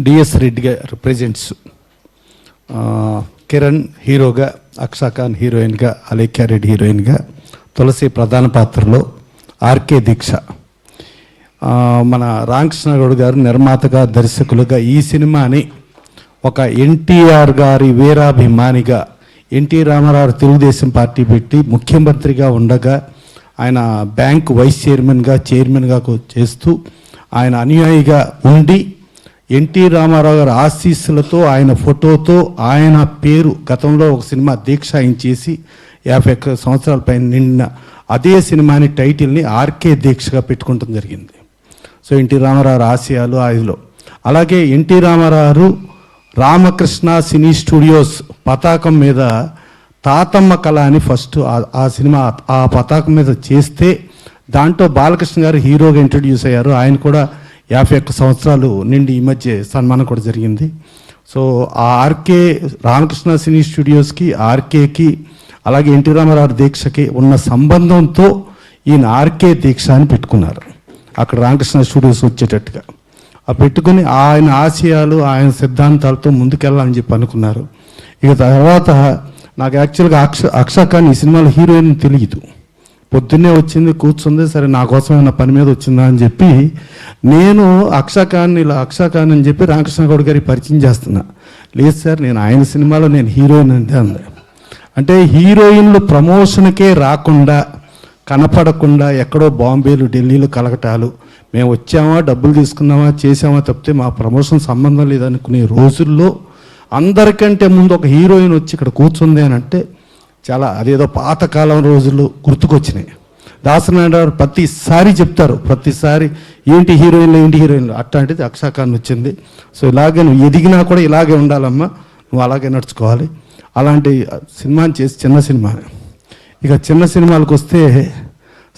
DS Reddy గారు presents Kiran హీరోగా, అక్షా ఖాన్ హీరోయిన్గా, అలేఖ్య రెడ్డి హీరోయిన్గా, తులసి ప్రధాన పాత్రలో, ఆర్కే దీక్ష. మన రామకృష్ణ గౌడ్ గారు నిర్మాతగా, దర్శకులుగా ఈ సినిమాని ఒక ఎన్టీఆర్ గారి వీరాభిమానిగా, ఎన్టీ రామారావు తెలుగుదేశం పార్టీ పెట్టి ముఖ్యమంత్రిగా ఉండగా ఆయన బ్యాంక్ వైస్ చైర్మన్గా చేస్తూ ఆయన అనుయాయిగా ఉండి ఎన్టీ రామారావు గారి ఆశీస్సులతో ఆయన ఫోటోతో ఆయన పేరు గతంలో ఒక సినిమా దీక్ష ఆయన చేసి 51 సంవత్సరాల పైన నిండిన అదే సినిమాని టైటిల్ని ఆర్కే దీక్షగా పెట్టుకుంటం జరిగింది. సో ఎన్టీ రామారావు ఆశయాలు ఆయనలో. అలాగే ఎన్టీ రామారావు రామకృష్ణ సినీ స్టూడియోస్ పతాకం మీద తాతమ్మ కళ అని ఫస్ట్ ఆ సినిమా ఆ పతాకం మీద చేస్తే దాంట్లో బాలకృష్ణ గారు హీరోగా ఇంట్రడ్యూస్ అయ్యారు. ఆయన కూడా 51 సంవత్సరాలు నిండి ఈ మధ్య సన్మానం కూడా జరిగింది. సో ఆ ఆర్కే రామకృష్ణ సినీ స్టూడియోస్కి, ఆర్కేకి, అలాగే ఎన్టీ రామారావు దీక్షకి ఉన్న సంబంధంతో ఈయన ఆర్కే దీక్ష అని పెట్టుకున్నారు. అక్కడ రామకృష్ణ స్టూడియోస్ వచ్చేటట్టుగా ఆ పెట్టుకుని ఆయన ఆశయాలు, ఆయన సిద్ధాంతాలతో ముందుకెళ్ళాలని చెప్పి అనుకున్నారు. ఇక తర్వాత నాకు యాక్చువల్గా అక్షా ఖాన్ ఈ సినిమాలో హీరోయిన్ తెలియదు. పొద్దున్నే వచ్చింది, కూర్చుంది, సరే నా కోసం ఏమైనా పని మీద వచ్చిందా అని చెప్పి నేను అక్షా ఖాన్ అని చెప్పి రామకృష్ణ గౌడ్ గారికి పరిచయం చేస్తున్నా. లేదు సార్, నేను ఆయన సినిమాలో నేను హీరోయిన్ అంది. అంటే హీరోయిన్లు ప్రమోషన్కే రాకుండా, కనపడకుండా ఎక్కడో బాంబేలు, ఢిల్లీలు కలగటాలు, మేము వచ్చామా, డబ్బులు తీసుకున్నామా, చేసామా తప్పితే మా ప్రమోషన్ సంబంధం లేదనుకునే రోజుల్లో అందరికంటే ముందు ఒక హీరోయిన్ వచ్చి ఇక్కడ కూర్చుంది అని అంటే చాలా అదేదో పాతకాలం రోజులు గుర్తుకొచ్చినాయి. దాసనారాయణ ప్రతిసారి చెప్తారు, ప్రతిసారి ఏంటి హీరోయిన్లు అట్లాంటిది అక్షా ఖాన్ వచ్చింది. సో ఇలాగే నువ్వు ఎదిగినా కూడా ఇలాగే ఉండాలమ్మా, నువ్వు అలాగే నడుచుకోవాలి. అలాంటి సినిమాని చేసి చిన్న సినిమా. ఇక చిన్న సినిమాలకు వస్తే,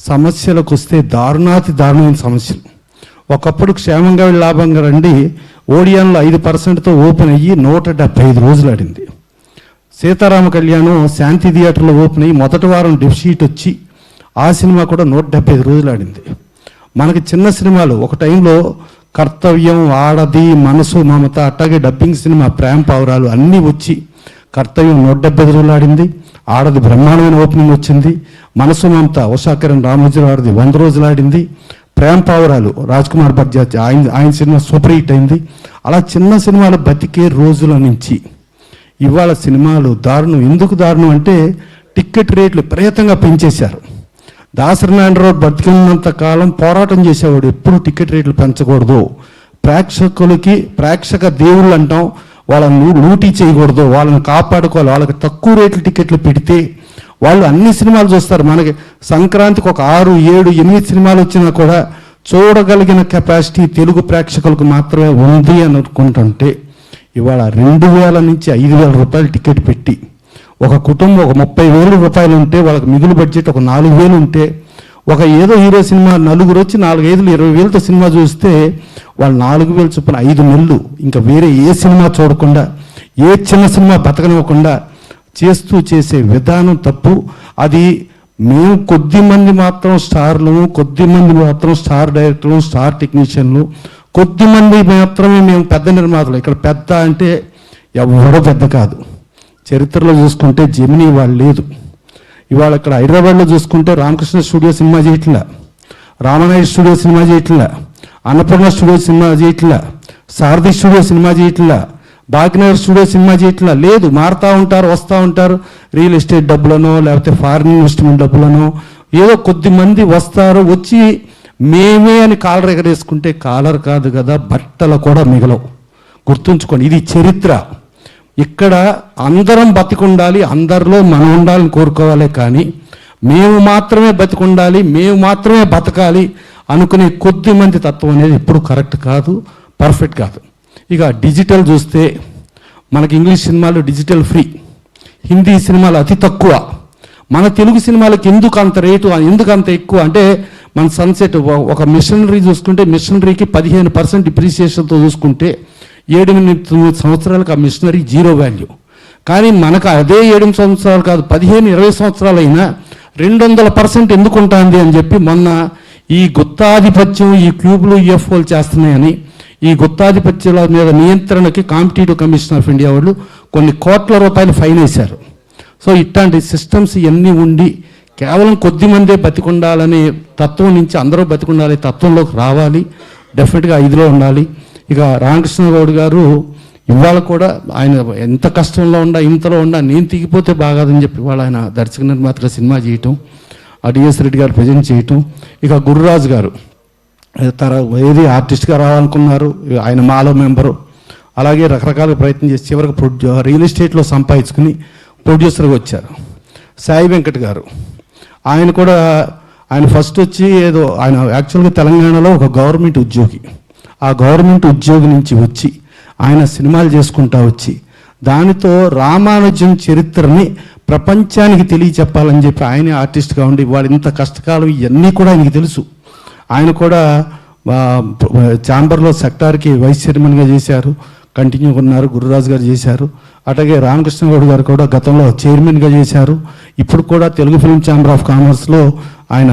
సమస్యలకు వస్తే దారుణమైన సమస్యలు. ఒకప్పుడు క్షేమంగా లాభంగా రండి ఓడియాన్లో 5%తో ఓపెన్ అయ్యి 175 రోజులు ఆడింది. సీతారామ కళ్యాణం శాంతి థియేటర్లో ఓపెన్ అయ్యి మొదటి వారం డెఫిషిట్ వచ్చి ఆ సినిమా కూడా 175 రోజులు ఆడింది. మనకి చిన్న సినిమాలు ఒక టైంలో కర్తవ్యం, ఆడది, మనసు, మమత, అట్టాగే డబ్బింగ్ సినిమా ప్రేమ పావురాలు అన్నీ వచ్చి కర్తవ్యం 175 రోజులు ఆడింది. ఆడది బ్రహ్మాండమైన ఓపెనింగ్ వచ్చింది. మనసు, మమత ఉషాకిరణ్ రామోజీరావు ఆడది 100 రోజులు ఆడింది. ప్రేమ పావురాలు రాజ్కుమార్ బర్జాజ్ ఆయన సినిమా సూపర్ హిట్ అయింది. అలా చిన్న సినిమాలు బతికే రోజుల నుంచి ఇవాళ సినిమాలు దారుణం. ఎందుకు దారుణం అంటే టికెట్ రేట్లు విపరీతంగా పెంచేశారు. దాసనారాయణరావు బతికినంత కాలం పోరాటం చేసేవాడు, ఎప్పుడు టికెట్ రేట్లు పెంచకూడదు, ప్రేక్షక దేవుళ్ళు అంటాం, వాళ్ళని లూటీ చేయకూడదు, వాళ్ళని కాపాడుకోవాలి, వాళ్ళకి తక్కువ రేట్లు టికెట్లు పెడితే వాళ్ళు అన్ని సినిమాలు చూస్తారు. మనకి సంక్రాంతికి ఒక 6, 7, 8 సినిమాలు వచ్చినా కూడా చూడగలిగిన కెపాసిటీ తెలుగు ప్రేక్షకులకు మాత్రమే ఉంది అని అనుకుంటుంటే ఇవాళ 2000 నుంచి 5000 రూపాయలు టికెట్ పెట్టి ఒక కుటుంబం ఒక 30,000 రూపాయలు ఉంటే వాళ్ళకి మిగులు బడ్జెట్ ఒక 4,000 ఉంటే ఒక ఏదో హీరో సినిమా నలుగురు వచ్చి 4-5 20,000తో సినిమా చూస్తే వాళ్ళు 4,000 చొప్పున 5 నెలలు ఇంకా వేరే ఏ సినిమా చూడకుండా, ఏ చిన్న సినిమా బతకనివ్వకుండా చేసే విధానం తప్పు. అది మేము కొద్దిమంది మాత్రం స్టార్లు, కొద్దిమంది మాత్రం స్టార్ డైరెక్టర్లు, స్టార్ టెక్నీషియన్లు, కొద్దిమంది మాత్రమే మేము పెద్ద నిర్మాతలు. ఇక్కడ పెద్ద అంటే ఎవరో పెద్ద కాదు. చరిత్రలో చూసుకుంటే జెమినీ వాళ్ళు లేదు. ఇవాళ ఇక్కడ హైదరాబాద్లో చూసుకుంటే రామకృష్ణ స్టూడియో సినిమా చేయట్లా, రామనాయుడు స్టూడియో సినిమా చేయట్లా, అన్నపూర్ణ స్టూడియో సినిమా చేయట్లా, సారథి స్టూడియో సినిమా చేయట్లా, భాగ్యనగర్ స్టూడియో సినిమా చేయట్లా. లేదు, మారుతూ ఉంటారు, వస్తూ ఉంటారు, రియల్ ఎస్టేట్ డబ్బులనో లేకపోతే ఫారిన్ ఇన్వెస్ట్మెంట్ డబ్బులనో ఏదో కొద్ది మంది వస్తారు, వచ్చి మేమే అని కాలర్ ఎగరేసుకుంటే కాలర్ కాదు కదా, బట్టలు కూడా మిగలవు. గుర్తుంచుకోండి, ఇది చరిత్ర. ఇక్కడ అందరం బతికుండాలి, అందరిలో మనం ఉండాలని కోరుకోవాలి, కానీ మేము మాత్రమే బతికుండాలి, మేము మాత్రమే బతకాలి అనుకునే కొద్ది మంది తత్వం అనేది ఎప్పుడు కరెక్ట్ కాదు, పర్ఫెక్ట్ కాదు. ఇక డిజిటల్ చూస్తే మనకి ఇంగ్లీష్ సినిమాలు డిజిటల్ ఫ్రీ, హిందీ సినిమాలు అతి తక్కువ. మన తెలుగు సినిమాలకి ఎందుకు అంత రేటు, ఎందుకు అంత ఎక్కువ అంటే మన సన్సెట్ ఒక మిషనరీ చూసుకుంటే మిషనరీకి 15% డిప్రిసియేషన్తో చూసుకుంటే 7-9 సంవత్సరాలకు ఆ మిషనరీ 0 వాల్యూ. కానీ మనకు అదే 7 సంవత్సరాలు కాదు, 15-20 సంవత్సరాలు అయినా 200% ఎందుకు ఉంటుంది అని చెప్పి మొన్న ఈ గుత్తాధిపత్యం, ఈ క్యూబ్లు, UFOలు చేస్తున్నాయని ఈ గుత్తాధిపత్యాల మీద నియంత్రణకి కాంపిటేటివ్ కమిషన్ ఆఫ్ ఇండియా వాళ్ళు కొన్ని కోట్ల రూపాయలు ఫైన్ వేశారు. సో ఇట్లాంటి సిస్టమ్స్ ఇవన్నీ ఉండి కేవలం కొద్ది మందే బతికుండాలనే తత్వం నుంచి అందరూ బతికుండాలి తత్వంలోకి రావాలి. డెఫినెట్గా ఇదిలో ఉండాలి. ఇక రామకృష్ణ గౌడ్ గారు ఇవాళ కూడా ఆయన ఎంత కష్టంలో ఉండా ఇంతలో ఉండా నేను తిగిపోతే బాగాదని చెప్పి ఇవాళ ఆయన దర్శక నిర్మాతగా సినిమా చేయటం, డిఎస్ రెడ్డి గారు ప్రజెంట్ చేయటం. ఇక గురురాజు గారు ఏది ఆర్టిస్ట్గా రావాలనుకున్నారు, ఆయన మాలో మెంబరు. అలాగే రకరకాల ప్రయత్నం చేసి చివరికి రియల్ ఎస్టేట్లో సంపాదించుకుని ప్రొడ్యూసర్గా వచ్చారు. సాయి వెంకట్ గారు ఆయన కూడా ఆయన ఫస్ట్ వచ్చి ఏదో ఆయన యాక్చువల్గా తెలంగాణలో ఒక గవర్నమెంట్ ఉద్యోగి. ఆ గవర్నమెంట్ ఉద్యోగి నుంచి వచ్చి ఆయన సినిమాలు చేసుకుంటా వచ్చి దానితో రామానుజం చరిత్రని ప్రపంచానికి తెలియచెప్పాలని చెప్పి ఆయన ఆర్టిస్ట్గా ఉండి వాళ్ళు ఇంత కష్టకాలం ఇవన్నీ కూడా ఆయనకి తెలుసు. ఆయన కూడా ఛాంబర్లో సెక్టార్కి వైస్ చైర్మన్గా చేశారు, కంటిన్యూ ఉన్నారు. గురురాజు గారు చేశారు. అట్లాగే రామకృష్ణ గౌడ్ గారు కూడా గతంలో చైర్మన్గా చేశారు. ఇప్పుడు కూడా తెలుగు ఫిల్మ్ ఛాంబర్ ఆఫ్ కామర్స్లో ఆయన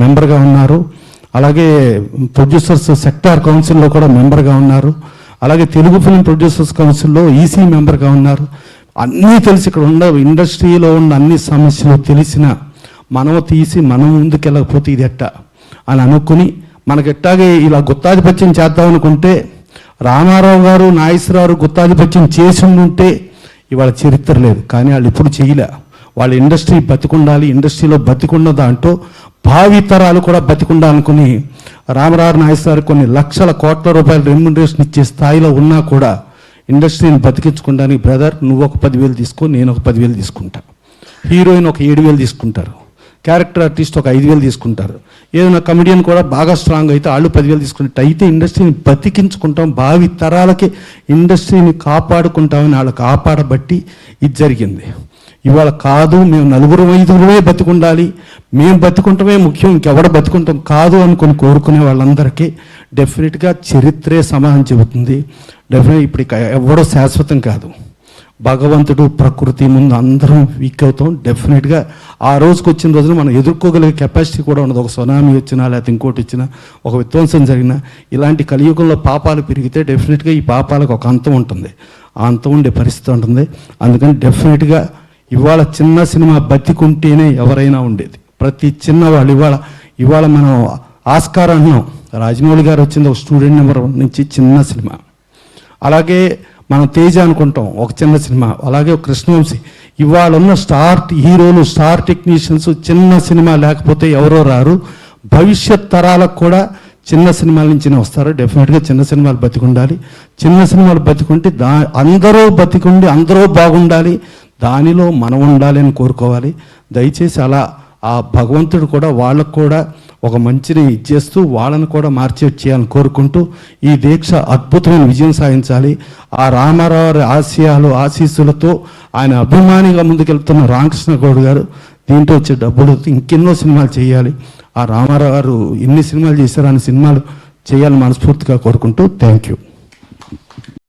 మెంబర్గా ఉన్నారు. అలాగే ప్రొడ్యూసర్స్ సెక్టార్ కౌన్సిల్లో కూడా మెంబర్గా ఉన్నారు. అలాగే తెలుగు ఫిల్మ్ ప్రొడ్యూసర్స్ కౌన్సిల్లో ఈసీ మెంబర్గా ఉన్నారు. అన్నీ తెలిసి ఇక్కడ ఉన్న ఇండస్ట్రీలో ఉన్న అన్ని సమస్యలు తెలిసిన మనం తీసి మనం ముందుకెళ్ళకపోతే ఇది ఎట్టా అని అనుకుని మనకి ఎట్టాగే ఇలా గుత్తాధిపత్యం చేద్దాం అనుకుంటే రామారావు గారు నాగేశ్వరరావు గుత్తాధిపత్యం చేసి ఉంటే ఇవాళ చరిత్ర లేదు. కానీ వాళ్ళు ఇప్పుడు చేయలే. వాళ్ళ ఇండస్ట్రీ బతికుండాలి, ఇండస్ట్రీలో బతికుండ దాంట్లో భావితరాలు కూడా బతికుండా అనుకుని రామారావు నాగేశ్వరరావు కొన్ని లక్షల కోట్ల రూపాయల రెమ్యునరేషన్ ఇచ్చే స్థాయిలో ఉన్నా కూడా ఇండస్ట్రీని బతికించుకోవడానికి బ్రదర్ నువ్వు ఒక 10,000 తీసుకో, నేను ఒక 10,000 తీసుకుంటా, హీరోయిన్ ఒక 7,000 తీసుకుంటారు, క్యారెక్టర్ ఆర్టిస్ట్ ఒక 5,000 తీసుకుంటారు, ఏదైనా కమెడియన్ కూడా బాగా స్ట్రాంగ్ అయితే వాళ్ళు 10,000 తీసుకున్నట్టు అయితే ఇండస్ట్రీని బతికించుకుంటాం, భావి తరాలకి ఇండస్ట్రీని కాపాడుకుంటామని వాళ్ళు కాపాడబట్టి ఇది జరిగింది. ఇవాళ కాదు మేము 4-5 బతికుండాలి, మేము బతికుంటమే ముఖ్యం, ఇంకెవడ బతికుంటాం కాదు అనుకుని కోరుకునే వాళ్ళందరికీ డెఫినెట్గా చరిత్రే సమాధానం చెబుతుంది. డెఫినెట్ ఇప్పుడు ఎవడో శాశ్వతం కాదు. భగవంతుడు ప్రకృతి ముందు అందరం వీక్ అవుతాం. డెఫినెట్గా ఆ రోజుకి వచ్చిన రోజున మనం ఎదుర్కోగలిగే కెపాసిటీ కూడా ఉండదు. ఒక సునామీ వచ్చినా లేకపోతే ఇంకోటి వచ్చినా ఒక విధ్వంసం జరిగినా ఇలాంటి కలియుగంలో పాపాలు పెరిగితే డెఫినెట్గా ఈ పాపాలకు ఒక అంతం ఉంటుంది. ఆ అంతం ఉండే పరిస్థితి ఉంటుంది. అందుకని డెఫినెట్గా ఇవాళ చిన్న సినిమా బతికుంటేనే ఎవరైనా ఉండేది. ప్రతి చిన్నవాళ్ళు ఇవాళ మనం ఆస్కార్ అంటున్నాం. రాజమౌళి గారు వచ్చింది ఒక స్టూడెంట్ నెంబర్ నుంచి చిన్న సినిమా. అలాగే మనం తేజ అనుకుంటాం ఒక చిన్న సినిమా. అలాగే కృష్ణవంశీ. ఇవాళ ఉన్న స్టార్ హీరోలు, స్టార్ టెక్నీషియన్స్ చిన్న సినిమా లేకపోతే ఎవరో రారు. భవిష్యత్ తరాలకు కూడా చిన్న సినిమాల నుంచినే వస్తారు. డెఫినెట్గా చిన్న సినిమాలు బతికుండాలి. చిన్న సినిమాలు బతికుంటే అందరూ బతికుండి అందరూ బాగుండాలి, దానిలో మనం ఉండాలి అని కోరుకోవాలి. దయచేసి అలా ఆ భగవంతుడు కూడా వాళ్ళకు కూడా ఒక మంచిని ఇచ్చేస్తూ వాళ్ళని కూడా మార్చేట్ చేయాలని కోరుకుంటూ ఈ దీక్ష అద్భుతమైన విజయం సాధించాలి. ఆ రామారావు ఆశయాలు ఆశీస్సులతో ఆయన అభిమానిగా ముందుకెళ్తున్న రామకృష్ణ గౌడ్ గారు దీంట్లో వచ్చే డబ్బులు ఇంకెన్నో సినిమాలు చేయాలి. ఆ రామారావు గారు ఎన్ని సినిమాలు చేశారో అన్ని సినిమాలు చేయాలని మనస్ఫూర్తిగా కోరుకుంటూ థ్యాంక్ యూ.